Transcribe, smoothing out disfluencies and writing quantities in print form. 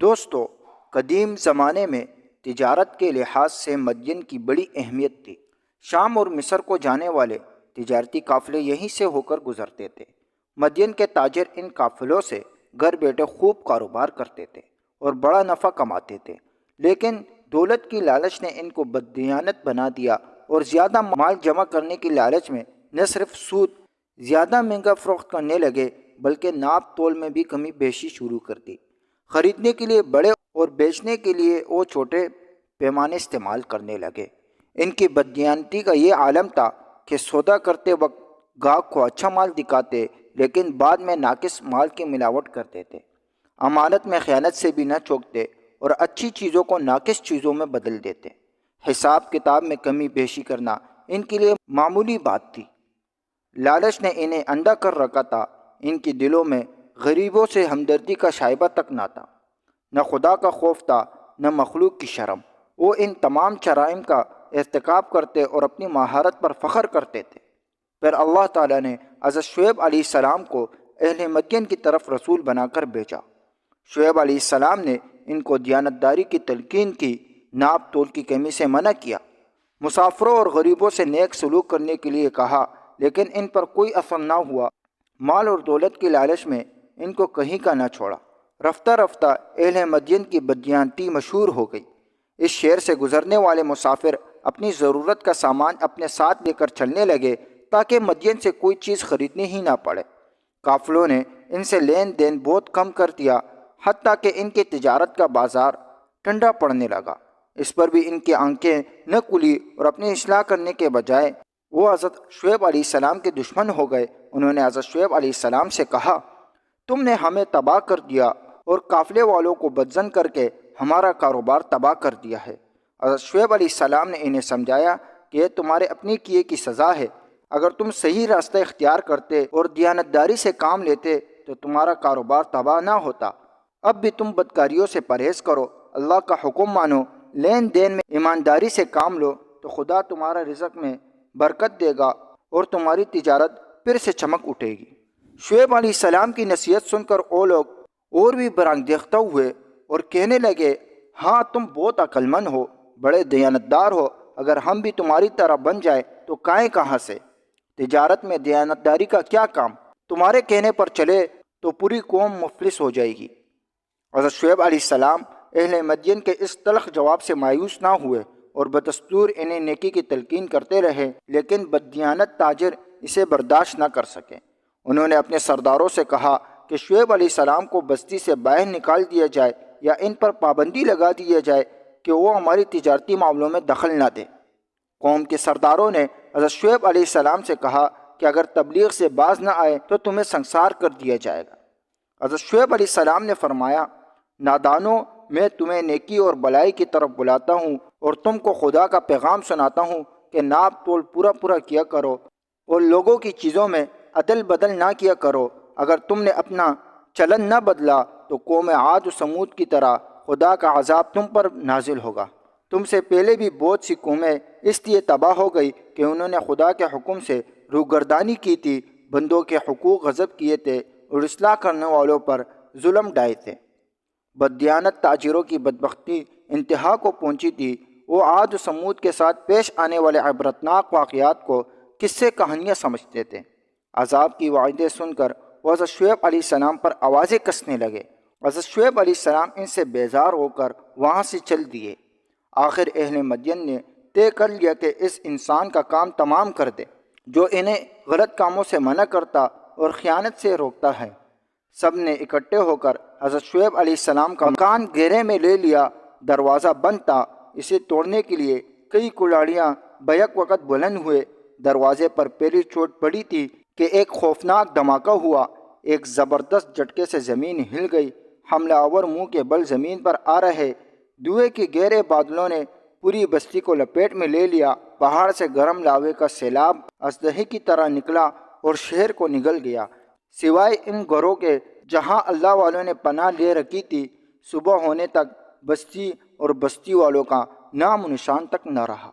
دوستو، قدیم زمانے میں تجارت کے لحاظ سے مدین کی بڑی اہمیت تھی۔ شام اور مصر کو جانے والے تجارتی قافلے یہیں سے ہو کر گزرتے تھے۔ مدین کے تاجر ان قافلوں سے گھر بیٹھے خوب کاروبار کرتے تھے اور بڑا نفع کماتے تھے، لیکن دولت کی لالچ نے ان کو بددیانت بنا دیا اور زیادہ مال جمع کرنے کی لالچ میں نہ صرف سود زیادہ مہنگا فروخت کرنے لگے بلکہ ناپ تول میں بھی کمی بیشی شروع کر دی۔ خریدنے کے لیے بڑے اور بیچنے کے لیے وہ چھوٹے پیمانے استعمال کرنے لگے۔ ان کی بددیانتی کا یہ عالم تھا کہ سودا کرتے وقت گاہک کو اچھا مال دکھاتے لیکن بعد میں ناقص مال کی ملاوٹ کرتے تھے۔ امانت میں خیانت سے بھی نہ چوکتے اور اچھی چیزوں کو ناقص چیزوں میں بدل دیتے۔ حساب کتاب میں کمی بیشی کرنا ان کے لیے معمولی بات تھی۔ لالچ نے انہیں اندھا کر رکھا تھا۔ ان کے دلوں میں غریبوں سے ہمدردی کا شائبہ تک نہ تھا، نہ خدا کا خوف تھا، نہ مخلوق کی شرم۔ وہ ان تمام جرائم کا ارتکاب کرتے اور اپنی مہارت پر فخر کرتے تھے۔ پھر اللہ تعالیٰ نے حضرت شعیب علیہ السلام کو اہل مدین کی طرف رسول بنا کر بھیجا۔ شعیب علیہ السلام نے ان کو دیانتداری کی تلقین کی، ناپ تول کی کمی سے منع کیا، مسافروں اور غریبوں سے نیک سلوک کرنے کے لیے کہا، لیکن ان پر کوئی اثر نہ ہوا۔ مال اور دولت کی لالچ میں ان کو کہیں کا نہ چھوڑا۔ رفتہ رفتہ اہل مدین کی بددیانتی مشہور ہو گئی۔ اس شہر سے گزرنے والے مسافر اپنی ضرورت کا سامان اپنے ساتھ لے کر چلنے لگے تاکہ مدین سے کوئی چیز خریدنی ہی نہ پڑے۔ قافلوں نے ان سے لین دین بہت کم کر دیا، حتیٰ کہ ان کی تجارت کا بازار ٹھنڈا پڑنے لگا۔ اس پر بھی ان کی آنکھیں نہ کھلی اور اپنی اصلاح کرنے کے بجائے وہ حضرت شعیب علیہ السلام کے دشمن ہو گئے۔ انہوں نے حضرت شعیب علیہ السلام سے کہا، تم نے ہمیں تباہ کر دیا اور قافلے والوں کو بدظن کر کے ہمارا کاروبار تباہ کر دیا ہے۔ حضرت شعیب علیہ السلام نے انہیں سمجھایا کہ یہ تمہارے اپنے کیے کی سزا ہے۔ اگر تم صحیح راستہ اختیار کرتے اور دیانتداری سے کام لیتے تو تمہارا کاروبار تباہ نہ ہوتا۔ اب بھی تم بدکاریوں سے پرہیز کرو، اللہ کا حکم مانو، لین دین میں ایمانداری سے کام لو تو خدا تمہارا رزق میں برکت دے گا اور تمہاری تجارت پھر سے چمک اٹھے گی۔ شعیب علیہ السلام کی نصیحت سن کر وہ لوگ اور بھی برانگیختہ ہوئے اور کہنے لگے، ہاں تم بہت عقل مند ہو، بڑے دیانتدار ہو، اگر ہم بھی تمہاری طرح بن جائے تو کہاں سے؟ تجارت میں دیانتداری کا کیا کام؟ تمہارے کہنے پر چلے تو پوری قوم مفلس ہو جائے گی۔ حضرت شعیب علیہ السلام اہل مدین کے اس تلخ جواب سے مایوس نہ ہوئے اور بدستور انہیں نیکی کی تلقین کرتے رہے، لیکن بددیانت تاجر اسے برداشت نہ کر سکے۔ انہوں نے اپنے سرداروں سے کہا کہ شعیب علیہ السلام کو بستی سے باہر نکال دیا جائے یا ان پر پابندی لگا دیا جائے کہ وہ ہماری تجارتی معاملوں میں دخل نہ دے۔ قوم کے سرداروں نے حضرت شعیب علیہ السلام سے کہا کہ اگر تبلیغ سے باز نہ آئے تو تمہیں سنسار کر دیا جائے گا۔ حضرت شعیب علیہ السلام نے فرمایا، نادانو، میں تمہیں نیکی اور بلائی کی طرف بلاتا ہوں اور تم کو خدا کا پیغام سناتا ہوں کہ ناپ تول پورا کیا کرو اور لوگوں کی چیزوں میں عدل بدل نہ کیا کرو۔ اگر تم نے اپنا چلن نہ بدلا تو قوم عاد و سمود کی طرح خدا کا عذاب تم پر نازل ہوگا۔ تم سے پہلے بھی بہت سی قومیں اس لیے تباہ ہو گئی کہ انہوں نے خدا کے حکم سے روگردانی کی تھی، بندوں کے حقوق غصب کیے تھے اور اصلاح کرنے والوں پر ظلم ڈھائے تھے۔ بددیانت تاجروں کی بدبختی انتہا کو پہنچی تھی۔ وہ عاد و سمود کے ساتھ پیش آنے والے عبرتناک واقعات کو قصے کہانیاں سمجھتے تھے۔ عذاب کی وعدیں سن کر وہ حضرت شعیب علیہ السلام پر آوازیں کسنے لگے۔ حضرت شعیب علیہ السلام ان سے بیزار ہو کر وہاں سے چل دیے۔ آخر اہل مدین نے طے کر لیا کہ اس انسان کا کام تمام کر دے جو انہیں غلط کاموں سے منع کرتا اور خیانت سے روکتا ہے۔ سب نے اکٹھے ہو کر حضرت شعیب علیہ السلام کا مکان گھیرے میں لے لیا۔ دروازہ بند تھا، اسے توڑنے کے لیے کئی کلاڑیاں بیک وقت بلند ہوئے۔ دروازے پر پہلی چوٹ پڑی تھی کہ ایک خوفناک دھماکہ ہوا۔ ایک زبردست جھٹکے سے زمین ہل گئی۔ حملہ آور منہ کے بل زمین پر آ رہے دھوئے کے گہرے بادلوں نے پوری بستی کو لپیٹ میں لے لیا۔ پہاڑ سے گرم لاوے کا سیلاب اژدہے کی طرح نکلا اور شہر کو نگل گیا، سوائے ان گھروں کے جہاں اللہ والوں نے پناہ لے رکھی تھی۔ صبح ہونے تک بستی اور بستی والوں کا نام و نشان تک نہ رہا۔